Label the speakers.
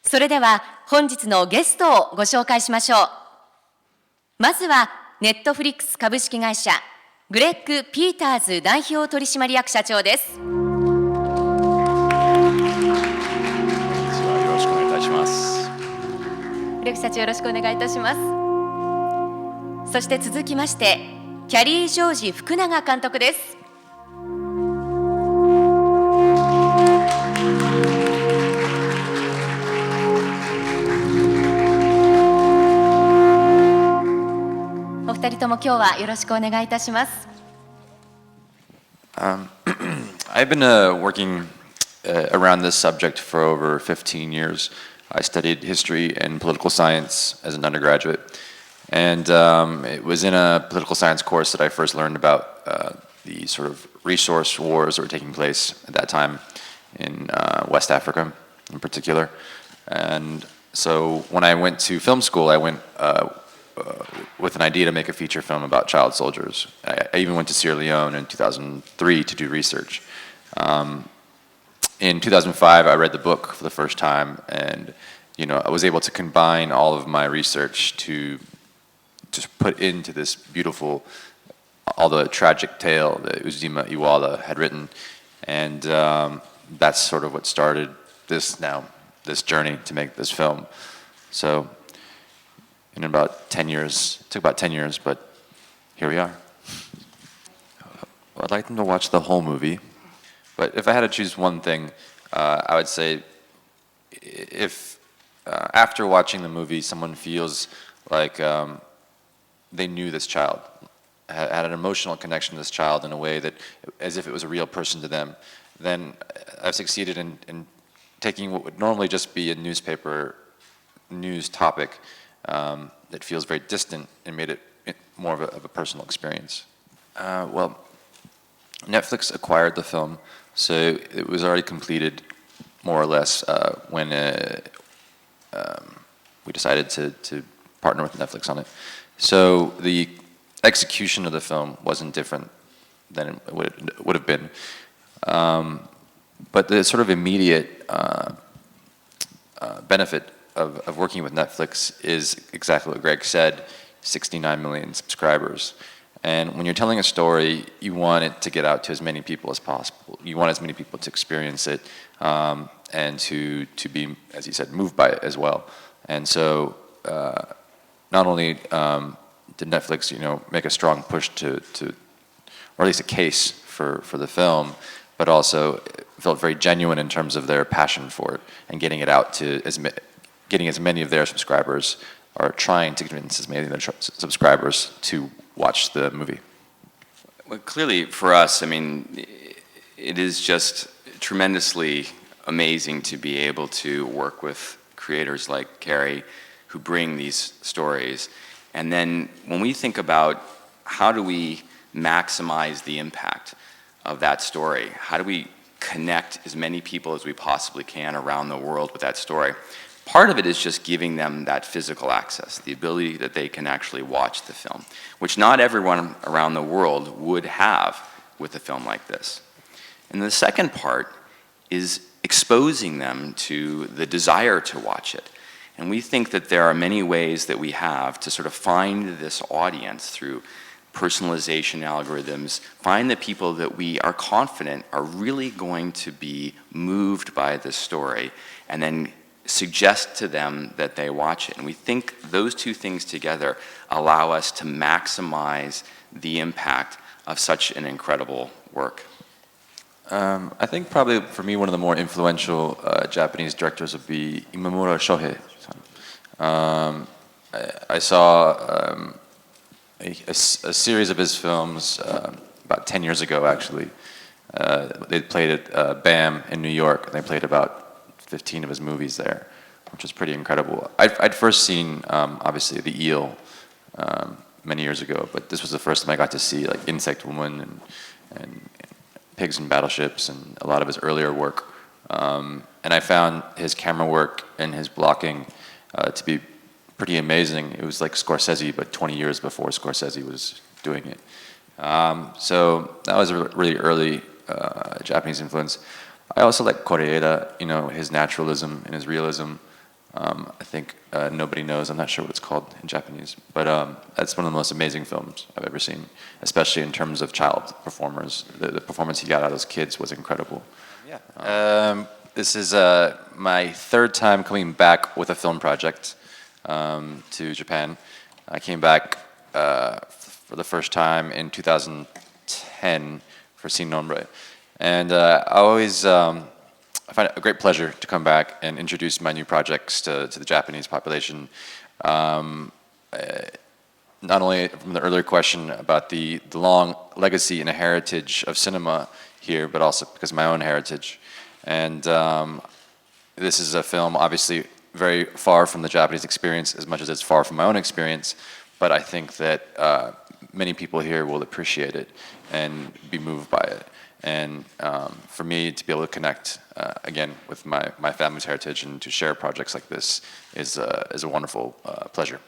Speaker 1: それでは本日のゲストをご紹介しましょう。まずはネットフリックス株式会社グレッグ・ピーターズ代表取締役社長です。
Speaker 2: よろしくお願いいたします。
Speaker 1: グレッグ社長、よろしくお願いいたします。そして続きましてキャリー・ジョージ福永監督です。お二人とも今日はよろしくお願いいたします。
Speaker 2: I've been working around this subject for over 15 years. I studied history and political science as an undergraduate, and it was in a political science course that I first learned about the sort of resource wars that were taking place at that time in West Africa in particular. And so when I went to film school, I went with an idea to make a feature film about child soldiers. I even went to Sierra Leone in 2003 to do research. In 2005, I read the book for the first time, and I was able to combine all of my research to just put into this beautiful, all the tragic tale that Uzima Iwala had written, and that's sort of what started this journey to make this film. So. In about 10 years, it took about 10 years, but here we are. I'd like them to watch the whole movie, but if I had to choose one thing, I would say if after watching the movie someone feels like they knew this child, had an emotional connection to this child in a way that as if it was a real person to them, then I've succeeded in taking what would normally just be a newspaper news topic that feels very distant and made it more of a personal experience. Well, Netflix acquired the film, so it was already completed more or less when we decided to partner with Netflix on it. So the execution of the film wasn't different than it would have been. But the sort of immediate benefit of working with Netflix is exactly what Greg said, 69 million subscribers. And when you're telling a story, you want it to get out to as many people as possible. You want as many people to experience it and to be, as you said, moved by it as well. And so not only did Netflix, make a strong push to or at least a case for the film, but also it felt very genuine in terms of their passion for it and getting it out to getting as many of their subscribers, or trying to convince as many of their subscribers to watch the movie.
Speaker 3: Well, clearly for us, it is just tremendously amazing to be able to work with creators like Cary who bring these stories. And then when we think about how do we maximize the impact of that story, how do we connect as many people as we possibly can around the world with that story, part of it is just giving them that physical access, the ability that they can actually watch the film, which not everyone around the world would have with a film like this. And the second part is exposing them to the desire to watch it. And we think that there are many ways that we have to sort of find this audience through personalization algorithms, find the people that we are confident are really going to be moved by this story, and then suggest to them that they watch it. And we think those two things together allow us to maximize the impact of such an incredible work.
Speaker 2: I think probably for me one of the more influential Japanese directors would be Imamura Shohei. I saw a series of his films about 10 years ago actually. They played at BAM in New York. They played about 15 of his movies there, which was pretty incredible. I'd first seen, obviously, The Eel many years ago, but this was the first time I got to see like Insect Woman and Pigs and Battleships and a lot of his earlier work. And I found his camera work and his blocking to be pretty amazing. It was like Scorsese, but 20 years before Scorsese was doing it. So that was a really early Japanese influence. I also like Koreeda, his naturalism and his realism. I think Nobody Knows. I'm not sure what it's called in Japanese, but that's one of the most amazing films I've ever seen, especially in terms of child performers. The performance he got out of those kids was incredible. Yeah. This is my third time coming back with a film project to Japan. I came back for the first time in 2010 for Sin Nombre, and I find it a great pleasure to come back and introduce my new projects to the Japanese population. Not only from the earlier question about the long legacy and a heritage of cinema here, but also because of my own heritage. And this is a film obviously very far from the Japanese experience as much as it's far from my own experience, but I think that many people here will appreciate it and be moved by it. And for me to be able to connect again with my family's heritage and to share projects like this is a wonderful pleasure.